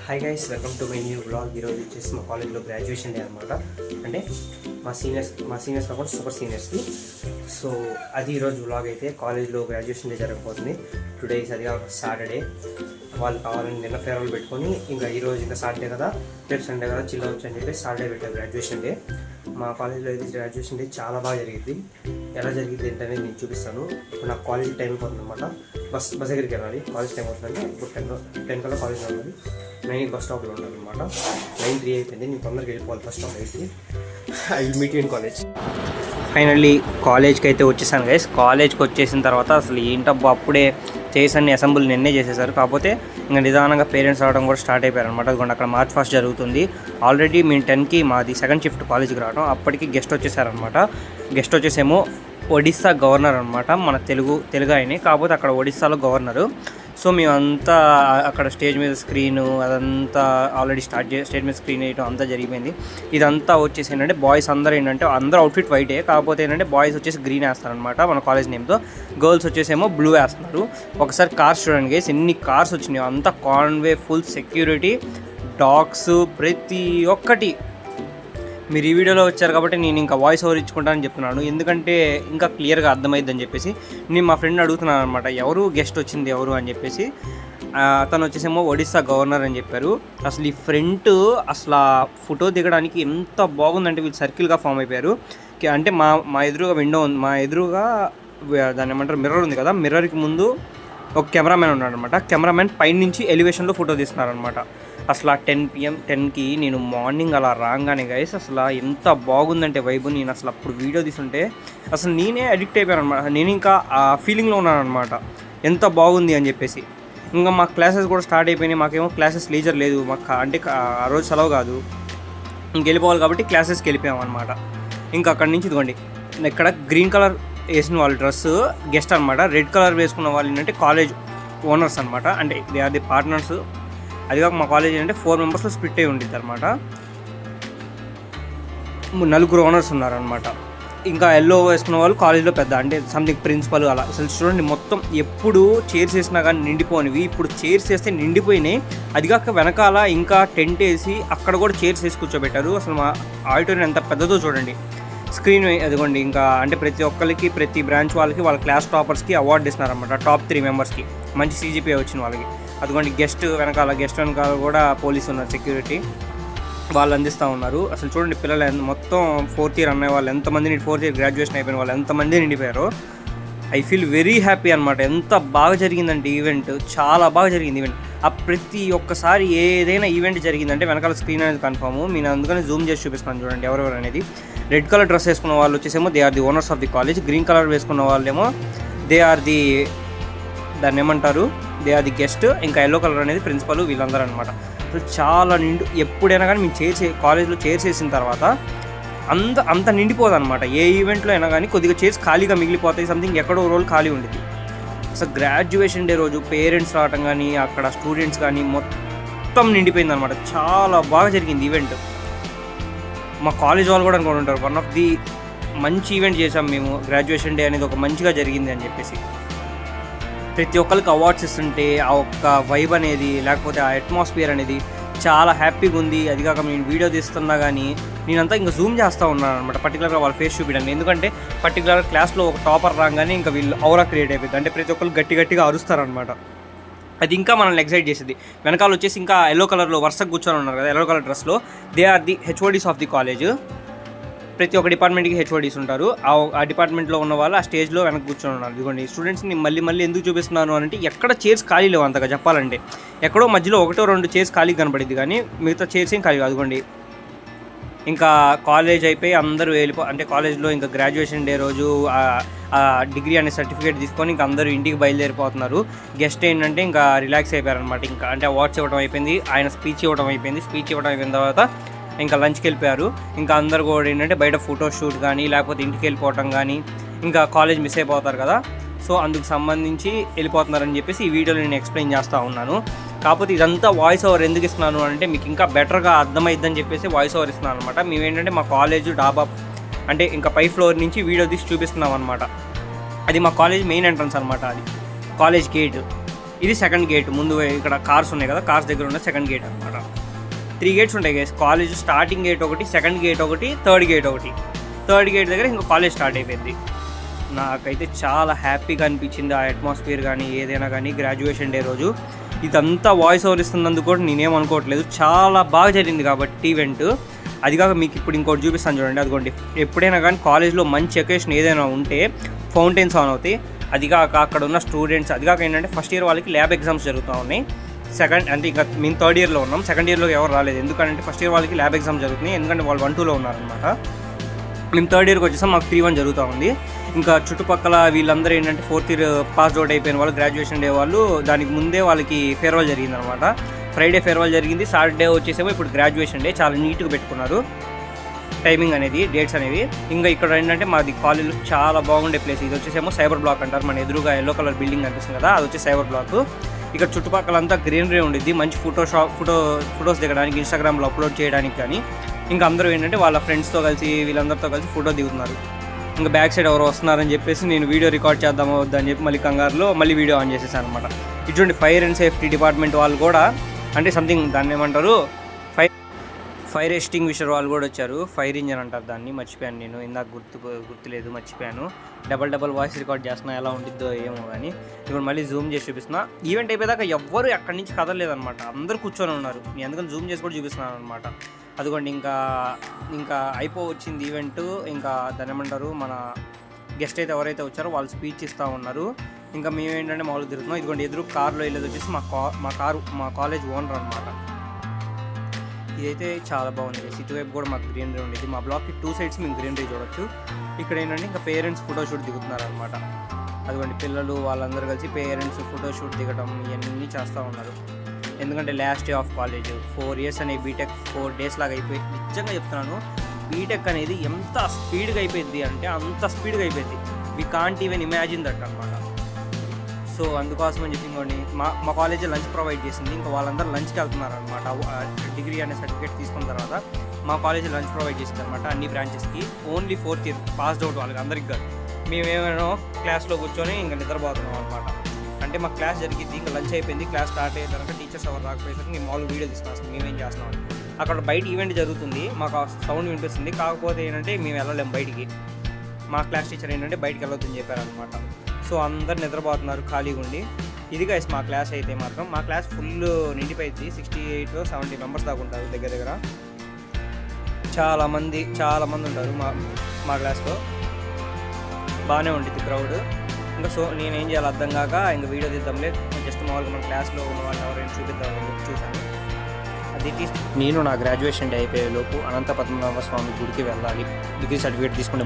Hi guys, welcome to my new blog. ఈరోజు వచ్చేసి మా కాలేజ్లో గ్రాడ్యుయేషన్ డే అనమాట. అంటే మా సీనియర్స్ కాకుండా సూపర్ సీనియర్స్కి. సో అది ఈరోజు బ్లాగ్. అయితే కాలేజ్లో గ్రాడ్యుయేషన్ డే జరగబోతుంది. టుడే సరిగా సాటర్డే. వాళ్ళు కావాలని నిన్న ఫేర్వెల్ పెట్టుకొని ఇంకా ఈరోజు ఇంకా సాటర్డే కదా, రేపు సండే కదా, చిల్ అవచ్చు అని చెప్పి సాటర్డే పెట్టారు గ్రాడ్యుయేషన్ డే. మా కాలేజ్లో అయితే గ్రాడ్యుయేషన్ డే చాలా బాగా జరిగింది. ఎలా జరిగింది ఏంటనేది నేను చూపిస్తాను. ఇప్పుడు నాకు కాలేజ్ టైం అయిపోతుంది అనమాట. బస్ దగ్గరికి వెళ్ళాలి. కాలేజ్ టైం అవుతుందంటే ఇప్పుడు 10 కల్లా కాలేజ్ వెళ్ళాలి. 9 బస్ స్టాప్లో ఉంటాను అనమాట. 9:03 అయిపోయింది. నేను తొందరగా వెళ్ళిపోవాలి ఫస్ట్ స్టాప్ అయితే. I will meet you in college. Finally కాలేజ్కి అయితే వచ్చేసాను గైస్. కాలేజ్కి వచ్చేసిన తర్వాత అసలు ఏంటబ్బా అప్పుడే చేసన్ని అసెంబ్లీ నిన్నే చేసేసారు. కాకపోతే ఇంకా నిదానంగా పేరెంట్స్ రావడం కూడా స్టార్ట్ అయిపోయారు అనమాట. అదిగోండి అక్కడ మార్చ్ ఫాస్ట్ జరుగుతుంది. ఆల్రెడీ మేము 10కి మాది సెకండ్ షిఫ్ట్ కాలేజ్కి రావడం. అప్పటికి గెస్ట్ వచ్చేసారనమాట. గెస్ట్ వచ్చేసేమో ఒడిస్సా గవర్నర్ అనమాట. మన తెలుగు ఆయనే, కాకపోతే అక్కడ ఒడిస్సాలో గవర్నరు. సో మేమంతా అక్కడ స్టేజ్ మీద స్క్రీను అదంతా ఆల్రెడీ స్టేజ్ మీద స్క్రీన్ వేయడం అంతా జరిగిపోయింది. ఇదంతా వచ్చేసి ఏంటంటే బాయ్స్ అందరూ ఏంటంటే అందరూ అవుట్ఫిట్ వైటే, కాకపోతే ఏంటంటే బాయ్స్ వచ్చేసి గ్రీన్ వేస్తారనమాట మన కాలేజ్ నేమ్తో. గర్ల్స్ వచ్చేసేమో బ్లూ వేస్తున్నారు. ఒకసారి కార్స్ చూడండి గైస్, ఎన్ని కార్స్ వచ్చినాయో. అంతా కాన్వే, ఫుల్ సెక్యూరిటీ, డాగ్స్, ప్రతి ఒక్కటి. మీరు ఈ వీడియోలో వచ్చారు కాబట్టి నేను ఇంకా వాయిస్ ఓవర్ ఇచ్చుకుంటానని చెప్తున్నాను, ఎందుకంటే ఇంకా క్లియర్గా అర్థమైందని చెప్పేసి. నేను మా ఫ్రెండ్ అడుగుతున్నాను అనమాట, ఎవరు గెస్ట్ వచ్చింది ఎవరు అని చెప్పేసి. అతను వచ్చేసేమో ఒడిస్సా గవర్నర్ అని చెప్పారు. అసలు ఈ ఫ్రంట్ అసలు ఫోటో దిగడానికి ఎంత బాగుందంటే వీళ్ళు సర్కిల్గా ఫామ్ అయిపోయారు. అంటే మా ఎదురుగా విండో ఉంది, మా ఎదురుగా దాన్ని ఏమంటారు మిర్రర్ ఉంది కదా, మిర్రర్కి ముందు ఒక కెమెరామెన్ ఉన్నాడు అనమాట. కెమెరామెన్ పైనుంచి ఎలివేషన్లో ఫోటో తీస్తున్నారనమాట. అసలు 10 PM 10కి నేను మార్నింగ్ అలా రాగానే గైస్ అసలు ఎంత బాగుందంటే వైబు. నేను అసలు అప్పుడు వీడియో తీసుంటే అసలు నేనే అడిక్ట్ అయిపోయాను అనమాట. నేను ఇంకా ఆ ఫీలింగ్లో ఉన్నాను అనమాట, ఎంత బాగుంది అని చెప్పేసి. ఇంకా మా క్లాసెస్ కూడా స్టార్ట్ అయిపోయినాయి. మాకేమో క్లాసెస్ లీజర్ లేదు మాకు, అంటే ఆ రోజు సెలవు కాదు, ఇంకెళ్ళిపోవాలి కాబట్టి క్లాసెస్కి వెళ్ళిపోయాం అనమాట. ఇంకా అక్కడి నుంచి ఇదిగోండి ఇక్కడ గ్రీన్ కలర్ వేసిన వాళ్ళ డ్రెస్ గెస్ట్ అనమాట. రెడ్ కలర్ వేసుకున్న వాళ్ళు ఏంటంటే కాలేజ్ ఓనర్స్ అనమాట. అంటే దే ఆర్ ది పార్ట్నర్స్. అది కాక మా కాలేజ్ ఏంటంటే 4 మెంబర్స్లో స్ప్లిట్ అయి ఉండిద్ది అనమాట. 4 ఓనర్స్ ఉన్నారనమాట. ఇంకా ఎల్లో వేసుకున్న వాళ్ళు కాలేజ్లో పెద్ద, అంటే సంథింగ్ ప్రిన్సిపల్ అలా. అసలు చూడండి మొత్తం ఎప్పుడు చైర్స్ వేసినా కానీ నిండిపోనివి, ఇప్పుడు చైర్స్ వేస్తే నిండిపోయినాయి. అది కాక వెనకాల ఇంకా టెంట్ వేసి అక్కడ కూడా చైర్స్ వేసి కూర్చోబెట్టారు. అసలు మా ఆడిటోరియం ఎంత పెద్దదో చూడండి. స్క్రీన్ అదిగోండి. ఇంకా అంటే ప్రతి ఒక్కరికి, ప్రతి బ్రాంచ్ వాళ్ళకి, వాళ్ళ క్లాస్ టాపర్స్కి అవార్డు ఇస్తున్నారనమాట. టాప్ 3 మెంబర్స్కి మంచి CGPA వచ్చిన వాళ్ళకి. అదిగోండి గెస్ట్ వెనకాల కూడా పోలీసు ఉన్నారు, సెక్యూరిటీ, వాళ్ళు అందిస్తూ ఉన్నారు. అసలు చూడండి పిల్లలు మొత్తం 4th ఇయర్ అనే వాళ్ళు ఎంతమంది, 4th ఇయర్ గ్రాడ్యుయేషన్ అయిపోయిన వాళ్ళు ఎంతమంది నిండిపోయారు. ఐ ఫీల్ వెరీ హ్యాపీ అనమాట. ఎంత బాగా జరిగిందంటే ఈవెంట్, చాలా బాగా జరిగింది ఈవెంట్. ఆ ప్రతి ఒక్కసారి ఏదైనా ఈవెంట్ జరిగిందంటే వెనకాల స్క్రీన్ అనేది కన్ఫర్మ్. నేను అందుకని జూమ్ చేసి చూపిస్తాను చూడండి ఎవరెవరు అనేది. రెడ్ కలర్ డ్రెస్ వేసుకున్న వాళ్ళు వచ్చేసేమో they are the owners of the college. Green colour వేసుకున్న వాళ్ళేమో దే ఆర్ ది, దాన్ని ఏమంటారు, దే ఆర్ ది గెస్ట్. ఇంకా ఎల్లో కలర్ అనేది ప్రిన్సిపల్, వీళ్ళందరూ అనమాట. చాలా ఎప్పుడైనా కానీ మేము కాలేజ్లో చైర్స్ వేసిన తర్వాత అంత నిండిపోదు అనమాట. ఏ ఈవెంట్లో అయినా కానీ కొద్దిగా చైర్స్ ఖాళీగా మిగిలిపోతాయి, సంథింగ్ ఎక్కడో రోల్ ఖాళీ ఉండేది. అసలు గ్రాడ్యుయేషన్ డే రోజు పేరెంట్స్ రావటం కానీ, అక్కడ స్టూడెంట్స్ కానీ మొత్తం నిండిపోయింది అనమాట. చాలా బాగా జరిగింది ఈవెంట్. మా కాలేజ్ వాళ్ళు కూడా అనుకుంటుంటారు వన్ ఆఫ్ ది మంచి ఈవెంట్ చేసాం మేము, గ్రాడ్యుయేషన్ డే అనేది ఒక మంచిగా జరిగింది అని చెప్పేసి. ప్రతి ఒక్కరికి అవార్డ్స్ ఇస్తుంటే ఆ ఒక్క వైబ్ అనేది, లేకపోతే ఆ అట్మాస్ఫియర్ అనేది చాలా హ్యాపీగా ఉంది. అది కాక నేను వీడియో తీస్తున్నా కానీ నేనంతా ఇంకా జూమ్ చేస్తూ ఉన్నాను అనమాట, పర్టికులర్గా వాళ్ళ ఫేస్ చూపించడానికి. ఎందుకంటే పర్టికులర్ క్లాస్లో ఒక టాపర్ రాగానే ఇంకా వీళ్ళు ఔరా క్రియేట్ అయిపోయింది. అంటే ప్రతి ఒక్కరు గట్టిగా అరుస్తారనమాట. అది ఇంకా మనల్ని ఎక్సైట్ చేసేది. వెనకాల వచ్చేసి ఇంకా ఎల్లో కలర్లో వరుసగా కూర్చొని ఉన్నారు కదా, ఎల్లో కలర్ డ్రెస్లో. They are the HODs of the college. ప్రతి ఒక్క డిపార్ట్మెంట్కి HODs ఉంటారు. ఆ డిపార్ట్మెంట్లో ఉన్న వాళ్ళు ఆ స్టేజ్లో వెనక కూర్చొని ఉన్నారు. ఇదిగోండి స్టూడెంట్స్ని మళ్ళీ ఎందుకు చూపిస్తున్నాను అంటే ఎక్కడ చైర్స్ ఖాళీ లేవు అంతగా చెప్పాలంటే. ఎక్కడో మధ్యలో 1-2 చైర్స్ ఖాళీ కనపడింది కానీ మిగతా చైర్స్ ఏం ఖాళీ. అదిగోండి ఇంకా కాలేజ్ అయిపోయి అందరూ అంటే కాలేజ్లో ఇంకా గ్రాడ్యుయేషన్ డే రోజు డిగ్రీ అనే సర్టిఫికేట్ తీసుకొని ఇంకా అందరూ ఇంటికి బయలుదేరిపోతున్నారు. గెస్ట్ ఏంటంటే ఇంకా రిలాక్స్ అయిపోయారనమాట. ఇంకా అంటే అవార్డ్స్ ఇవ్వడం అయిపోయింది, ఆయన స్పీచ్ ఇవ్వడం అయిపోయిన తర్వాత ఇంకా లంచ్కి వెళ్ళిపోయారు. ఇంకా అందరు కూడా ఏంటంటే బయట ఫోటోషూట్ కానీ, లేకపోతే ఇంటికి వెళ్ళిపోవటం కానీ, ఇంకా కాలేజ్ మిస్ అయిపోతారు కదా, సో అందుకు సంబంధించి వెళ్ళిపోతున్నారని చెప్పేసి ఈ వీడియోలో నేను ఎక్స్ప్లెయిన్ చేస్తూ ఉన్నాను. కాకపోతే ఇదంతా వాయిస్ ఓవర్ ఎందుకు ఇస్తున్నాను అంటే మీకు ఇంకా బెటర్గా అర్థమైద్దని చెప్పేసి వాయిస్ ఓవర్ ఇస్తున్నాను అనమాట. మేమేంటంటే మా కాలేజ్ డాబా, అంటే ఇంకా పై ఫ్లోర్ నుంచి వీడియో తీసి చూపిస్తున్నాం అనమాట. అది మా కాలేజ్ మెయిన్ ఎంట్రన్స్ అనమాట, అది కాలేజ్ గేట్. ఇది సెకండ్ గేట్. ముందు ఇక్కడ కార్స్ ఉన్నాయి కదా, కార్స్ దగ్గర ఉన్న సెకండ్ గేట్ అనమాట. 3 గేట్స్ ఉంటాయి గైస్. కాలేజ్ స్టార్టింగ్ గేట్ ఒకటి, సెకండ్ గేట్ ఒకటి, థర్డ్ గేట్ ఒకటి. థర్డ్ గేట్ దగ్గర ఇంకా కాలేజ్ స్టార్ట్ అయిపోయింది. నాకైతే చాలా హ్యాపీగా అనిపించింది ఆ అట్మాస్ఫియర్ కానీ ఏదైనా కానీ. గ్రాడ్యుయేషన్ డే రోజు ఇదంతా వాయిస్ ఓవర్ ఇస్తున్నందుకు కూడా నేనేమనుకోవట్లేదు, చాలా బాగా జరిగింది కాబట్టి ఈవెంట్. అది కాక మీకు ఇప్పుడు ఇంకోటి చూపిస్తాను చూడండి, అదిగోండి. ఎప్పుడైనా కానీ కాలేజ్లో మంచి అకేషన్ ఏదైనా ఉంటే ఫౌంటైన్స్ ఆన్ అవుతాయి. అది కాక అక్కడ ఉన్న స్టూడెంట్స్, అది కాక ఏంటంటే ఫస్ట్ ఇయర్ వాళ్ళకి ల్యాబ్ ఎగ్జామ్స్ జరుగుతూ ఉన్నాయి. సెకండ్ అంటే ఇంకా మేము థర్డ్ ఇయర్లో ఉన్నాం, సెకండ్ ఇయర్లో ఎవరు రాలేదు. ఎందుకంటే ఫస్ట్ ఇయర్ వాళ్ళకి ల్యాబ్ ఎగ్జామ్స్ జరుగుతున్నాయి, ఎందుకంటే వాళ్ళు 1-2లో ఉన్నారనమాట. మేము థర్డ్ ఇయర్కి వచ్చేసాం, మాకు 3-1 జరుగుతూ ఉంది. ఇంకా చుట్టుపక్కల వీళ్ళందరూ ఏంటంటే ఫోర్త్ ఇయర్ పాస్ అవుట్ అయిపోయిన వాళ్ళు, గ్రాడ్యుయేషన్ డే వాళ్ళు, దానికి ముందే వాళ్ళకి ఫేర్వెల్ జరిగిందనమాట. ఫ్రైడే ఫేర్వెల్ జరిగింది, సాటర్డే వచ్చేసేమో ఇప్పుడు గ్రాడ్యుయేషన్ డే. చాలా నీట్గా పెట్టుకున్నారు టైమింగ్ అనేది, డేట్స్ అనేవి. ఇంకా ఇక్కడ ఏంటంటే మాది కాలేజ్లో చాలా బాగుండే ప్లేస్. ఇది వచ్చేసేమో సైబర్ బ్లాక్ అంటారు. మన ఎదురుగా ఎల్లో కలర్ బిల్డింగ్ అనిపిస్తుంది కదా, అది వచ్చి సైబర్ బ్లాక్. ఇక్కడ చుట్టుపక్కలంతా గ్రీనరీ ఉండిద్ది, మంచి ఫొటోస్ దిగడానికి, ఇన్స్టాగ్రామ్లో అప్లోడ్ చేయడానికి కానీ. ఇంకా అందరూ ఏంటంటే వాళ్ళ ఫ్రెండ్స్తో కలిసి వీళ్ళందరితో కలిసి ఫోటో దిగుతున్నారు. ఇంకా బ్యాక్ సైడ్ ఎవరు వస్తున్నారని చెప్పేసి నేను వీడియో రికార్డ్ చేద్దామో వద్దని చెప్పి మళ్ళీ కంగారులో మళ్ళీ వీడియో ఆన్ చేసేసాను అనమాట. ఇటువంటి ఫైర్ అండ్ సేఫ్టీ డిపార్ట్మెంట్ వాళ్ళు కూడా, అంటే సంథింగ్ దాన్ని ఏమంటారు, ఫైర్ ఎస్టింగ్విషర్ వాళ్ళు కూడా వచ్చారు. ఫైర్ ఇంజన్ అంటారు దాన్ని, మర్చిపోయాను నేను, ఇందాక గుర్తులేదు, మర్చిపోయాను. డబల్ వాయిస్ రికార్డ్ చేస్తున్నా, ఎలా ఉండిద్దో ఏమో కానీ. ఇప్పుడు మళ్ళీ జూమ్ చేసి చూపిస్తున్నా. ఈవెంట్ అయిపోయాక ఎవ్వరు ఎక్కడి నుంచి కదలలేదనమాట, అందరూ కూర్చొని ఉన్నారు. నేను అందుకని జూమ్ చేసి కూడా చూపిస్తున్నాను అనమాట. అదిగోండి ఇంకా అయిపోవచ్చింది ఈవెంట్. ఇంకా దాన్ని ఏమంటారు, మన గెస్ట్ అయితే ఎవరైతే వచ్చారో వాళ్ళు స్పీచ్ ఇస్తూ ఉన్నారు. ఇంకా మేము ఏంటంటే మామూలుగా తిరుగుతున్నాం. ఇదిగోండి ఎదురు కార్లో వెళ్ళేది వచ్చేసి మా కాలేజ్ ఓనర్ అనమాట. ఇదైతే చాలా బాగుంది. ఇటువైపు కూడా మాకు గ్రీనరీ ఉండేది. మా బ్లాక్కి 2 సైడ్స్ మేము గ్రీనరీ చూడొచ్చు. ఇక్కడ ఏంటంటే ఇంకా పేరెంట్స్ ఫోటోషూట్ దిగుతున్నారు అనమాట. అదిగోండి పిల్లలు వాళ్ళందరూ కలిసి పేరెంట్స్ ఫోటోషూట్ దిగడం ఇవన్నీ చేస్తూ ఉన్నారు. ఎందుకంటే last day of college, 4 years అనే బీటెక్ 4 డేస్ లాగా అయిపోయి. నిజంగా చెప్తున్నాను, బీటెక్ అనేది ఎంత స్పీడ్గా అయిపోయింది అంటే అంత స్పీడ్గా అయిపోయింది. We can't even imagine that అనమాట. సో అందుకోసం అని చెప్పి ఇంకోండి మా కాలేజీ లంచ్ ప్రొవైడ్ చేసింది. ఇంకా వాళ్ళందరూ లంచ్కి వెళ్తున్నారు అనమాట. డిగ్రీ అనే సర్టిఫికేట్ తీసుకున్న తర్వాత మా కాలేజీ లంచ్ ప్రొవైడ్ చేసింది అనమాట అన్ని బ్రాంచెస్కి. Only 4th year passed out వాళ్ళకి అందరికి కాదు. మేమేమైనా క్లాస్లో కూర్చొని ఇంకా నిద్రపోతున్నాం అనమాట. అంటే మా క్లాస్ జరిగింది, ఇంకా లంచ్ అయిపోయింది, క్లాస్ స్టార్ట్ అయిన తర్వాత టీచర్స్ ఎవరు రాకపోయేసరికి మేము మామూలు వీడియో తీసుకొస్తాం మేమేం చేస్తున్నాం. అక్కడ బయట ఈవెంట్ జరుగుతుంది, మాకు సౌండ్ వినిపిస్తుంది. కాకపోతే ఏంటంటే మేము వెళ్ళలేము బయటికి. మా క్లాస్ టీచర్ ఏంటంటే బయటికి వెళ్ళొద్దని చెప్పారనమాట. సో అందరు నిద్రపోతున్నారు ఖాళీగా ఉండి. ఇది గైస్ మా క్లాస్ అయితే మాత్రం. మా క్లాస్ ఫుల్ నిండిపోయింది. 68-70 మెంబర్స్ దాకా ఉంటారు దగ్గర. చాలామంది ఉంటారు మా క్లాస్లో. బాగానే ఉంటుంది క్రౌడ్. ఇంకా సో నేనేం చేయాలి అర్థం కాక ఇంకా వీడియో తీద్దాంలే, జస్ట్ మామూలుగా మన క్లాస్లో ఉన్న వాళ్ళు ఎవరైనా చూపిద్దామని చూశాను. అది నేను నా గ్రాడ్యుయేషన్ డే అయిపోయే లోపు అనంత పద్మనాభ స్వామి గుడికి వెళ్ళాలి. డిగ్రీ సర్టిఫికేట్ తీసుకుంటే